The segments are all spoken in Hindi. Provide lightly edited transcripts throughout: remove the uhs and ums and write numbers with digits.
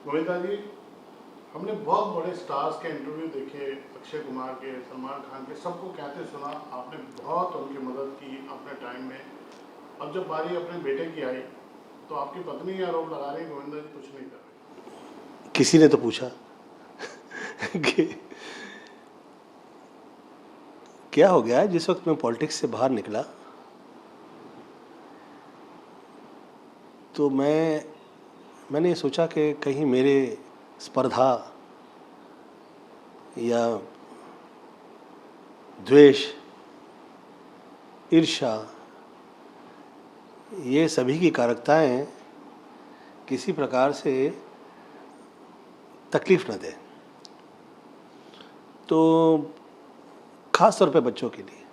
गोविंदा जी, हमने बहुत बड़े स्टार्स के इंटरव्यू देखे, अक्षय कुमार के, सलमान खान के, सबको कहते सुना आपने बहुत उनकी मदद की अपने टाइम में। अब जब बारी अपने बेटे की आई तो आपकी पत्नी ये आरोप लगा रही गोविंदा जी कुछ नहीं कर रहे। किसी ने तो पूछा कि क्या हो गया। जिस वक्त मैं पॉलिटिक्स से बाहर निकला तो मैंने ये सोचा कि कहीं मेरे स्पर्धा या द्वेष, ईर्ष्या, ये सभी की कारकताएं किसी प्रकार से तकलीफ न दें। तो ख़ास तौर पे बच्चों के लिए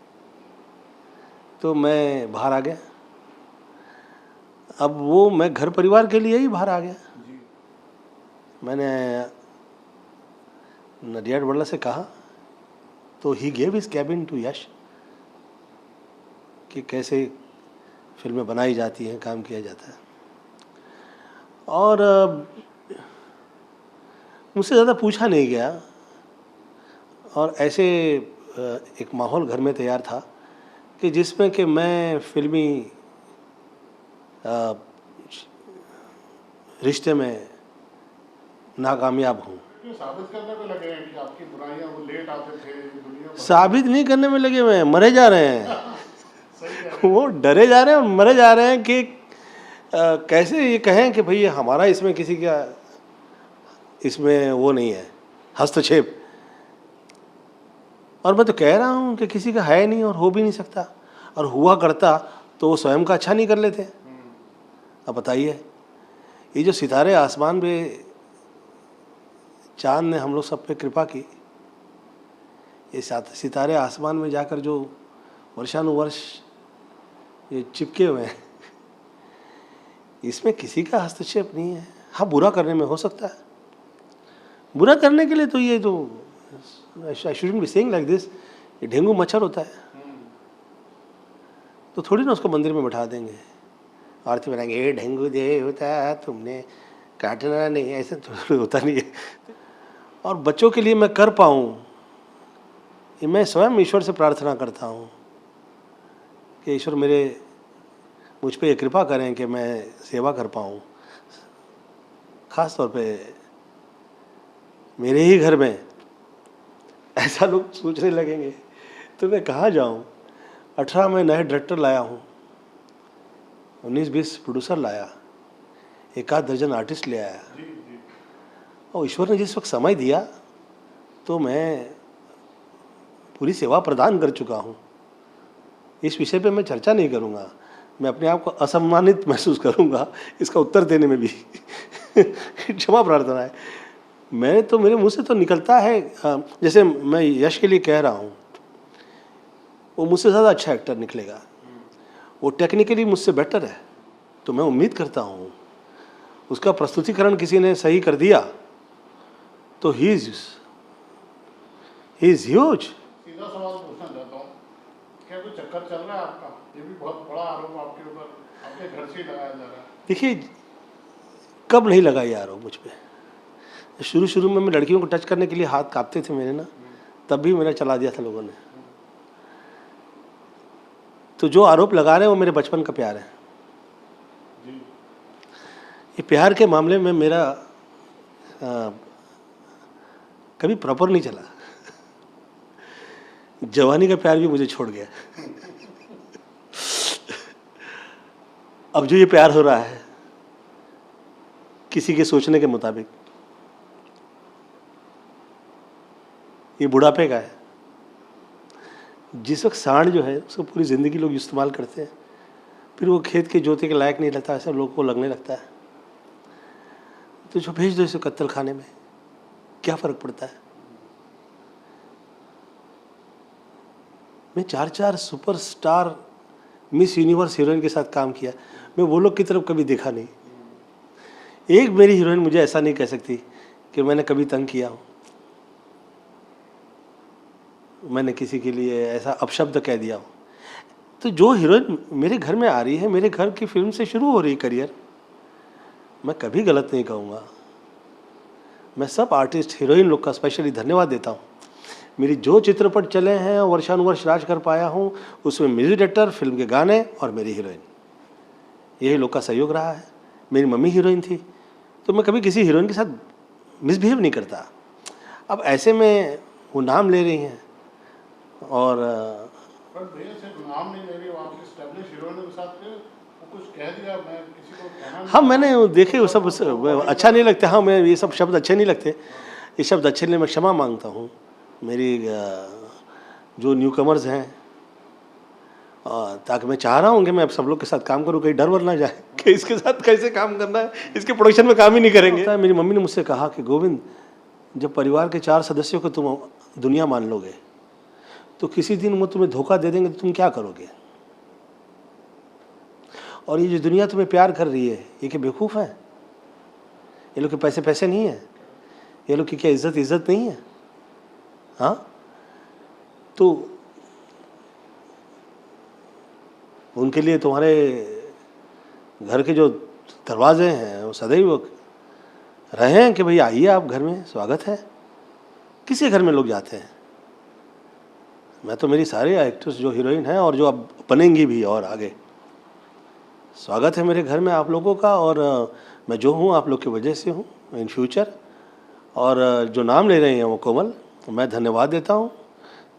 तो मैं बाहर आ गया। अब वो मैं घर परिवार के लिए ही बाहर आ गया। मैंने नडियाड बल्ला से कहा तो he gave his cabin to Yash कि कैसे फिल्में बनाई जाती हैं, काम किया जाता है। और मुझसे ज़्यादा पूछा नहीं गया और ऐसे एक माहौल घर में तैयार था कि जिसमें कि मैं फिल्मी रिश्ते में नाकामयाब हूँ। साबित करने में लगे हैं कि आपकी बुराइयां वो लेट आते थे दुनिया साबित नहीं करने में लगे हुए हैं, मरे जा रहे हैं सही है। वो डरे जा रहे हैं और मरे जा रहे हैं कि कैसे ये कहें कि भाई हमारा इसमें किसी का इसमें वो नहीं है हस्तक्षेप। और मैं तो कह रहा हूँ कि किसी का है नहीं और हो भी नहीं सकता, और हुआ करता तो वो स्वयं का अच्छा नहीं कर लेते। अब बताइए, ये जो सितारे आसमान पे, चांद ने हम लोग सब पे कृपा की, ये सितारे आसमान में जाकर जो वर्षानुवर्ष ये चिपके हुए हैं, इसमें किसी का हस्तक्षेप नहीं है। हाँ, बुरा करने में हो सकता है। बुरा करने के लिए तो ये जो I shouldn't be saying like this, ये डेंगू मच्छर होता है तो थोड़ी ना उसको मंदिर में बैठा देंगे, आरती बनाएंगे, ये डेंगू दे होता है तुमने काटना नहीं, ऐसे थोड़ी होता नहीं है। और बच्चों के लिए मैं कर पाऊँ, ये मैं स्वयं ईश्वर से प्रार्थना करता हूँ कि ईश्वर मुझ पर ये कृपा करें कि मैं सेवा कर पाऊँ। ख़ास तौर पे मेरे ही घर में ऐसा लोग सोचने लगेंगे तो मैं कहाँ जाऊँ। 18 में नए डायरेक्टर लाया हूँ, 19-20 प्रोड्यूसर लाया, 1 दर्जन आर्टिस्ट ले आया, और ईश्वर ने जिस वक्त समय दिया तो मैं पूरी सेवा प्रदान कर चुका हूँ। इस विषय पे मैं चर्चा नहीं करूँगा, मैं अपने आप को असम्मानित महसूस करूँगा इसका उत्तर देने में भी क्षमा प्रार्थना है। मैं तो मेरे मुंह से तो निकलता है, जैसे मैं यश के लिए कह रहा हूँ, वो मुझसे ज़्यादा अच्छा एक्टर निकलेगा, वो टेक्निकली मुझसे बेटर है, तो मैं उम्मीद करता हूँ उसका प्रस्तुतिकरण किसी ने सही कर दिया तो ही इज ह्यूज। सीधा सवाल पूछना चाहता हूँ, क्या कोई चक्कर चल रहा है आपका? ये भी बहुत बड़ा आरोप आपके ऊपर, आपके घर से ही लगाया जा रहा है। देखिए, कब नहीं लगा ये आरोप मुझ पे। शुरू में मैं लड़कियों को टच करने के लिए हाथ कांपते थे मेरे ना, तब भी मेरा चला दिया था लोगों ने। तो जो आरोप लगा रहे हैं वो मेरे बचपन का प्यार है। ये प्यार के मामले में मेरा कभी प्रॉपर नहीं चला। जवानी का प्यार भी मुझे छोड़ गया। अब जो ये प्यार हो रहा है किसी के सोचने के मुताबिक, ये बुढ़ापे का है। जिस वक्त सांड जो है उसको पूरी ज़िंदगी लोग इस्तेमाल करते हैं, फिर वो खेत के जोते के लायक नहीं लगता, ऐसा लोगों को लगने लगता है, तो जो भेज दो इसे कत्ल खाने में, क्या फ़र्क पड़ता है। मैं 4 सुपरस्टार मिस यूनिवर्स हीरोइन के साथ काम किया, मैं वो लोग की तरफ कभी देखा नहीं। एक मेरी हीरोइन मुझे ऐसा नहीं कह सकती कि मैंने कभी तंग किया हूँ, मैंने किसी के लिए ऐसा अपशब्द कह दिया हो। तो जो हीरोइन मेरे घर में आ रही है, मेरे घर की फिल्म से शुरू हो रही करियर, मैं कभी गलत नहीं कहूँगा। मैं सब आर्टिस्ट हीरोइन लोग का स्पेशली धन्यवाद देता हूँ। मेरी जो चित्रपट चले हैं वर्षानुवर्ष राज कर पाया हूँ, उसमें म्यूजिक डायरेक्टर, फिल्म के गाने और मेरी हीरोइन, यही लोग का सहयोग रहा है। मेरी मम्मी हीरोइन थी, तो मैं कभी किसी हीरोइन के साथ मिसबिहेव नहीं करता। अब ऐसे में वो नाम ले रही हैं और पर भैया सिर्फ नाम नहीं ले रही, वो आपकी एस्टेब्लिश हीरोइनों के साथ वो कुछ कह दिया, मैं किसी को कहना नहीं। हाँ, मैंने वो देखे वो सब अच्छा नहीं लगता। हाँ, मैं ये सब शब्द अच्छे नहीं लगते, ये शब्द अच्छे नहीं, मैं क्षमा मांगता हूँ। मेरी जो न्यू कमर्स हैं, ताकि मैं चाह रहा हूँ कि मैं अब सब लोग के साथ काम करूँ, कहीं डर वर ना जाए कि इसके साथ कैसे काम करना है, इसके प्रोडक्शन में काम ही नहीं करेंगे। मेरी मम्मी ने मुझसे कहा कि गोविंद, जब परिवार के 4 सदस्यों को तुम दुनिया मान लोगे तो किसी दिन वो तुम्हें धोखा दे देंगे तो तुम क्या करोगे? और ये जो दुनिया तुम्हें प्यार कर रही है, ये क्या बेवकूफ़ है? ये लोग के पैसे पैसे नहीं है, ये लोग की क्या इज्जत इज्जत नहीं है? हाँ, तो उनके लिए तुम्हारे घर के जो दरवाजे हैं वो सदैव रहे हैं कि भाई आइए, आप घर में स्वागत है। किसी घर में लोग जाते हैं? मैं तो मेरी सारे एक्टर्स जो हीरोइन हैं और जो अब बनेंगी भी और आगे, स्वागत है मेरे घर में आप लोगों का। और मैं जो हूँ आप लोग की वजह से हूँ इन फ्यूचर। और जो नाम ले रहे हैं वो कोमल, मैं धन्यवाद देता हूँ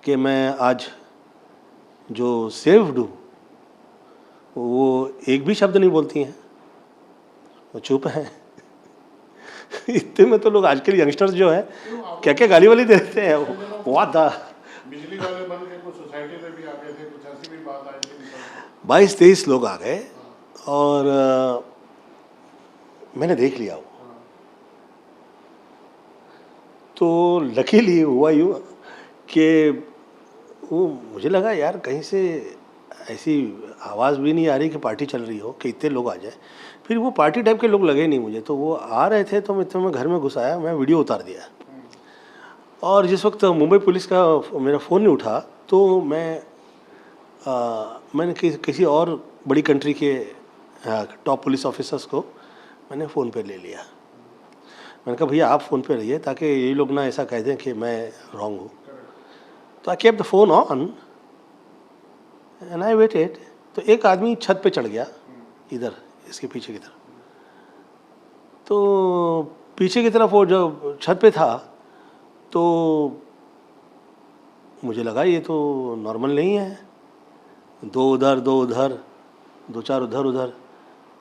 कि मैं आज जो सेव्ड हूँ, वो एक भी शब्द नहीं बोलती हैं, वो चुप हैं। इतने में तो लोग आजकल यंगस्टर्स जो है क्या क्या गाली वाली देते हैं, वाह था। बिजली वाले बन के कुछ सोसाइटी में भी आ गए थे, कुछ ऐसी भी बात आई थी। 22-23 लोग आ गए और मैंने देख लिया वो। तो लकीली हुआ यूँ कि वो मुझे लगा यार कहीं से ऐसी आवाज़ भी नहीं आ रही कि पार्टी चल रही हो कि इतने लोग आ जाए। फिर वो पार्टी टाइप के लोग लगे नहीं मुझे, तो वो आ रहे थे तो मैं घर में घुस आया, मैं वीडियो उतार दिया। और जिस वक्त मुंबई पुलिस का मेरा फ़ोन नहीं उठा तो मैंने किसी और बड़ी कंट्री के टॉप पुलिस ऑफिसर्स को मैंने फ़ोन पे ले लिया। मैंने कहा भैया आप फ़ोन पे रहिए ताकि ये लोग ना ऐसा कह दें कि मैं रॉन्ग हूँ। तो I kept the phone on and I waited. तो एक आदमी छत पे चढ़ गया इधर, इसके पीछे की तरफ। तो पीछे की तरफ वो जो छत पे था, तो मुझे लगा ये तो नॉर्मल नहीं है, 2 उधर 2 उधर, 2-4 उधर उधर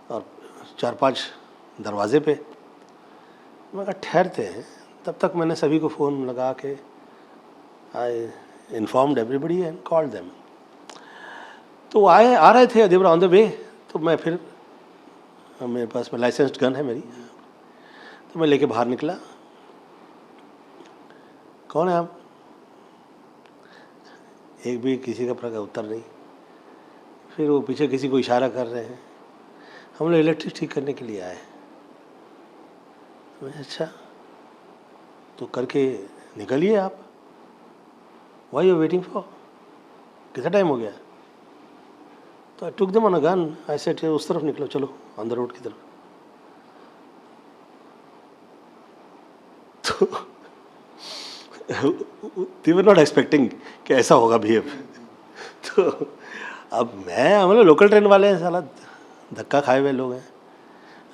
और 4-5 दरवाजे पे। मैं कहा ठहरते हैं। तब तक मैंने सभी को फ़ोन लगा के I informed everybody and called them. तो आ रहे थे, दे वर ऑन द वे। तो मैं फिर मेरे पास में लाइसेंस्ड गन है मेरी, तो मैं लेके बाहर निकला। कौन है आप? एक भी किसी का प्रकार उत्तर नहीं। फिर वो पीछे किसी को इशारा कर रहे हैं, हम लोग इलेक्ट्रिक ठीक करने के लिए आए। तो अच्छा तो करके निकलिए आप, वाई यू वेटिंग फॉर, कितना टाइम हो गया? तो I took them on a gun, I said उस तरफ निकलो, चलो ऑन द रोड की तरफ। तो they were not expecting कि ऐसा होगा बिहेव। तो अब हम लोग लोकल ट्रेन वाले हैं, साला धक्का खाए हुए लोग हैं।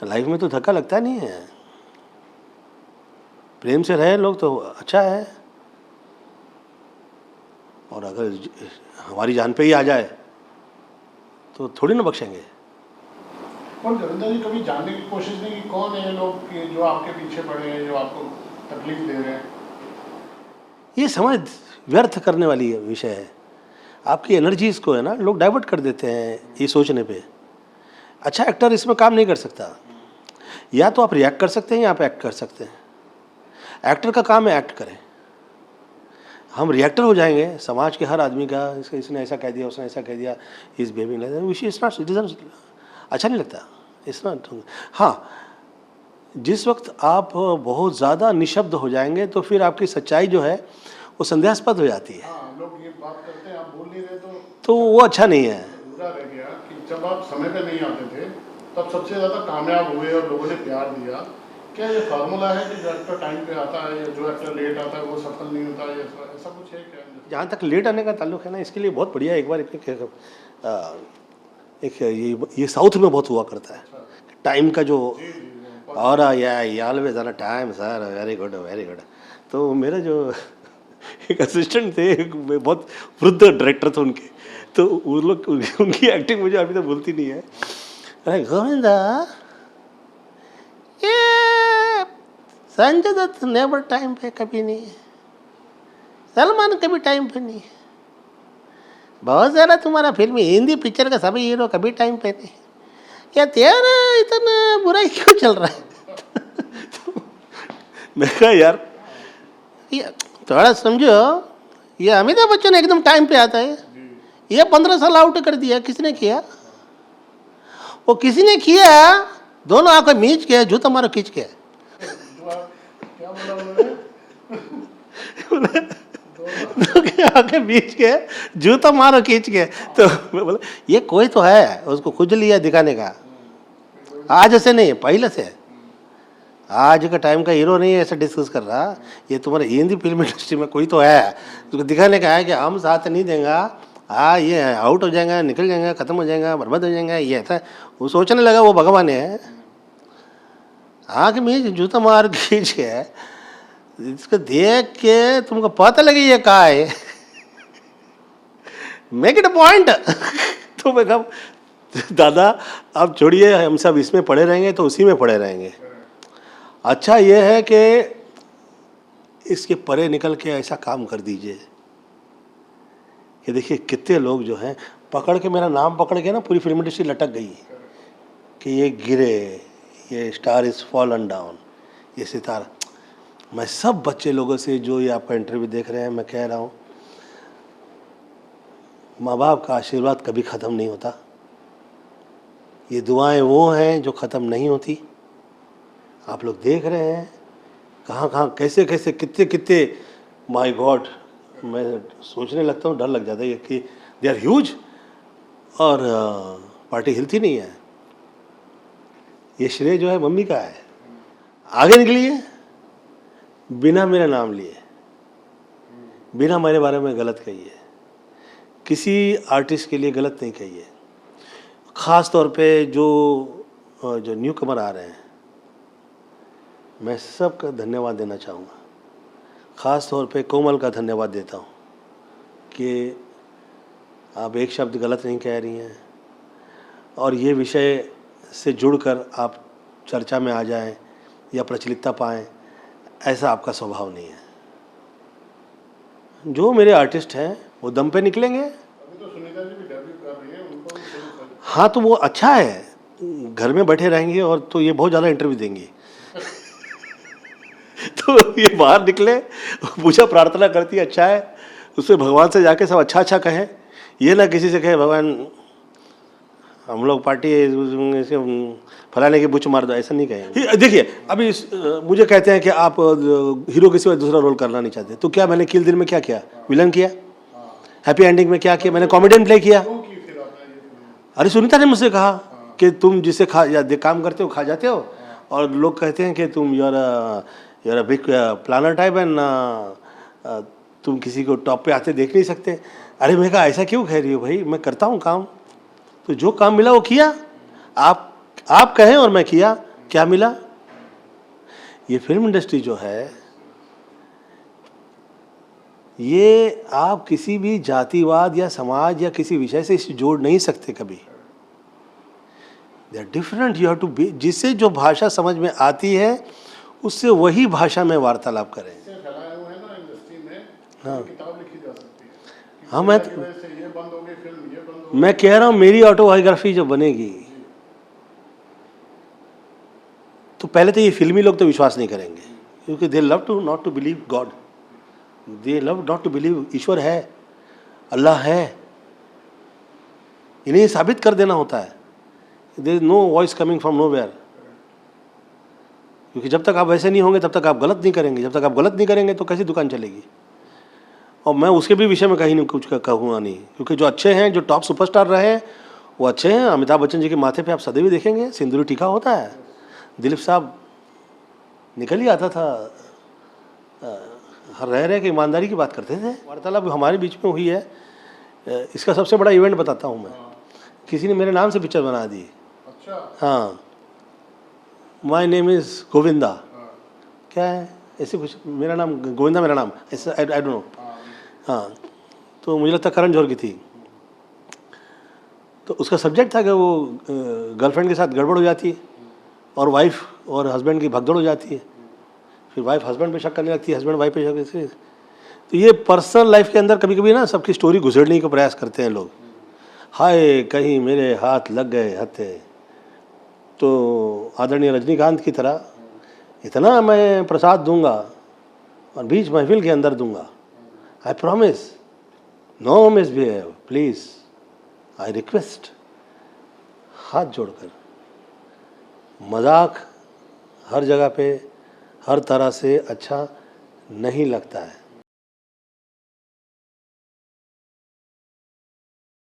लाइफ में तो धक्का लगता नहीं है, प्रेम से रहे लोग तो अच्छा है। और अगर हमारी जान पे ही आ जाए तो थोड़ी ना बख्शेंगे। और जरिंदर जी कभी जानने की कोशिश नहीं की कौन है ये लोग कि जो आपके पीछे पड़े हैं, जो आपको तकलीफ दे रहे हैं? ये समझ व्यर्थ करने वाली विषय है। आपकी एनर्जीज को है ना लोग डाइवर्ट कर देते हैं ये सोचने पे। अच्छा एक्टर इसमें काम नहीं कर सकता। या तो आप रिएक्ट कर सकते हैं या आप एक्ट कर सकते हैं। एक्टर का काम है एक्ट करें। हम रिएक्टर हो जाएंगे समाज के हर आदमी का, इसने ऐसा कह दिया, उसने ऐसा कह दिया, इस behaving like that, it's not citizen, अच्छा नहीं लगता। It's not. हाँ, जिस वक्त आप बहुत ज़्यादा निशब्द हो जाएंगे तो फिर आपकी सच्चाई जो है वो संदेहास्पद हो जाती है। हाँ, लोग ये बात करते हैं, आप बोल नहीं रहे तो वो अच्छा नहीं है। बुरा रह गया कि जब आप समय पे नहीं आते थे तब सबसे ज़्यादा कामयाब हुए और लोगों ने प्यार दिया। क्या ये फार्मूला है कि जो एक्टर टाइम पे आता है या जो एक्टर लेट आता है वो सफल नहीं होता, या ऐसा कुछ है क्या? जहाँ तक लेट आने का ताल्लुक है ना, इसके लिए बहुत बढ़िया एक बार एक ये साउथ में बहुत हुआ करता है टाइम का जो, जी जी जी, और always on time sir, very good very good. तो मेरा जो एक असिस्टेंट थे, एक बहुत वृद्ध डायरेक्टर थे उनके, तो वो लोग उनकी एक्टिंग मुझे अभी तक भूलती नहीं है। अरे गोविंदा, ये संजय दत्त नेवर टाइम पे कभी नहीं, सलमान कभी टाइम पे नहीं, बहुत सारा तुम्हारा फिल्म हिंदी पिक्चर का सभी हीरो कभी टाइम पे नहीं, क्या तेरा इतना बुरा क्यों चल रहा है? तो मैं कहा यार ये थोड़ा समझो, ये अमिताभ बच्चन एकदम टाइम पे आता है, ये 15 साल आउट कर दिया, किसने किया? वो किसी ने किया, दोनों आंखें मीच के जूता मारो खींच के। क्या बोला उन्होंने? आंखें मीच के जूता मारो खींच के। तो मैं बोला ये कोई तो है, उसको खुजली है दिखाने का, आज से नहीं पहले से, आज का टाइम का हीरो नहीं है ऐसा डिस्कस कर रहा, ये तुम्हारे हिंदी फिल्म इंडस्ट्री में कोई तो है, उसको दिखाने का है कि हम साथ नहीं देंगे, हाँ ये आउट हो जाएगा, निकल जाएगा, ख़त्म हो जाएगा, बर्बाद हो जाएगा, ये ऐसा वो सोचने लगा वो भगवान है। आँख में जूता मार खींच के इसको देख के तुमको पता लगे ये कहा है, मेक इट अ पॉइंट। तो मैं कहा दादा आप छोड़िए, हम सब इसमें पड़े रहेंगे तो उसी में पड़े रहेंगे। अच्छा ये है कि इसके परे निकल के ऐसा काम कर दीजिए कि देखिए कितने लोग जो हैं पकड़ के, मेरा नाम पकड़ के ना पूरी फिल्म इंडस्ट्री लटक गई कि ये गिरे, ये स्टार इज़ फॉलन डाउन, ये सितारा। मैं सब बच्चे लोगों से जो ये आपका इंटरव्यू देख रहे हैं, मैं कह रहा हूँ माँ बाप का आशीर्वाद कभी ख़त्म नहीं होता, ये दुआएं वो हैं जो ख़त्म नहीं होती। आप लोग देख रहे हैं कहाँ कहाँ कैसे कैसे कितने कितने, माय गॉड, मैं सोचने लगता हूँ डर लग जाता है कि दे आर ह्यूज और पार्टी हिलती नहीं है। ये श्रेय जो है मम्मी का है, आगे निकलिए बिना मेरा नाम लिए, बिना मेरे बारे में गलत कहिए, किसी आर्टिस्ट के लिए गलत नहीं कहिए। ख़ास तौर पे जो न्यू कमर आ रहे हैं, मैं सबका धन्यवाद देना चाहूँगा। ख़ास तौर पे कोमल का धन्यवाद देता हूँ कि आप एक शब्द गलत नहीं कह रही हैं और ये विषय से जुड़कर आप चर्चा में आ जाएं या प्रचलितता पाएं, ऐसा आपका स्वभाव नहीं है। जो मेरे आर्टिस्ट हैं वो दम पे निकलेंगे। अभी तो सुनीता जी भी डेब्यू कर रही हैं, उनको भी हाँ तो वो अच्छा है, घर में बैठे रहेंगे और तो ये बहुत ज़्यादा इंटरव्यू देंगी। तो ये बाहर निकले, पूजा प्रार्थना करती है, अच्छा है, उससे भगवान से जाके सब अच्छा अच्छा कहें, ये ना किसी से कहे भगवान हम लोग पार्टी से फलाने की बुच मार दो, ऐसा नहीं कहेंगे। देखिए अभी मुझे कहते हैं कि आप हीरो के सिवा दूसरा रोल करना नहीं चाहते, तो क्या मैंने किल दिल में क्या किया, विलन किया, हैप्पी एंडिंग में क्या किया, मैंने कॉमेडियन प्ले किया। अरे सुनीता ने मुझसे कहा कि तुम जिसे काम करते हो खा जाते हो, और लोग कहते हैं कि तुम your big planner type and तुम किसी को टॉप पे आते देख नहीं सकते। अरे मैं कहा ऐसा क्यों कह रही हो भाई, मैं करता हूँ काम, तो जो काम मिला वो किया, आप कहें और मैं किया, क्या मिला। ये फिल्म इंडस्ट्री जो है, ये आप किसी भी जातिवाद या समाज या किसी विषय से इसे जोड़ नहीं सकते कभी। They are different, you have to be, जिससे जो भाषा समझ में आती है उससे वही भाषा में वार्तालाप करें। हाँ किताब लिखी जा सकती है। हाँ ये बंद हो गई फिल्म, ये बंद हो मैं कह रहा हूँ मेरी ऑटोबायोग्राफी जब बनेगी तो पहले तो ये फिल्मी लोग तो विश्वास नहीं करेंगे, क्योंकि they love to not to believe God, they love not to believe ईश्वर है, अल्लाह है, इन्हें साबित कर देना होता है। There is no voice coming from nowhere, क्योंकि जब तक आप वैसे नहीं होंगे तब तक आप गलत नहीं करेंगे, जब तक आप गलत नहीं करेंगे तो कैसी दुकान चलेगी। और मैं उसके भी विषय में कहीं नहीं कुछ कहूँगा नहीं, क्योंकि जो अच्छे हैं, जो टॉप सुपरस्टार रहे हैं वो अच्छे हैं। अमिताभ बच्चन जी के माथे पे आप सदैव देखेंगे सिंदूरी टीका होता है, दिलीप साहब निकल ही आता था। रह रह के ईमानदारी की बात करते थे। वार्तालाप हमारे बीच में हुई है। इसका सबसे बड़ा इवेंट बताता हूँ मैं। किसी ने मेरे नाम से पिक्चर बना दी। अच्छा। हाँ, माई नेम इज़ गोविंदा। हाँ। क्या है ऐसे कुछ, मेरा नाम गोविंदा, मेरा नाम ऐसा, आई डोंट नो। हाँ, तो मुझे लगता करण जौहर की थी। तो उसका सब्जेक्ट था कि वो गर्लफ्रेंड के साथ गड़बड़ हो जाती है और वाइफ और हस्बैंड की भगदड़ हो जाती है। फिर वाइफ हस्बैंड पे शक करने लगती है, हस्बैंड वाइफ पे शक करते। तो ये पर्सनल लाइफ के अंदर कभी कभी ना सबकी स्टोरी घुसेड़ने का प्रयास करते हैं लोग। हाय कहीं मेरे हाथ लग गए हथे। तो आदरणीय रजनीकांत की तरह इतना मैं प्रसाद दूंगा और बीच महफिल के अंदर दूंगा। I promise, no misbehave please, I request. हाथ जोड़कर। मजाक हर जगह पे हर तरह से अच्छा नहीं लगता है।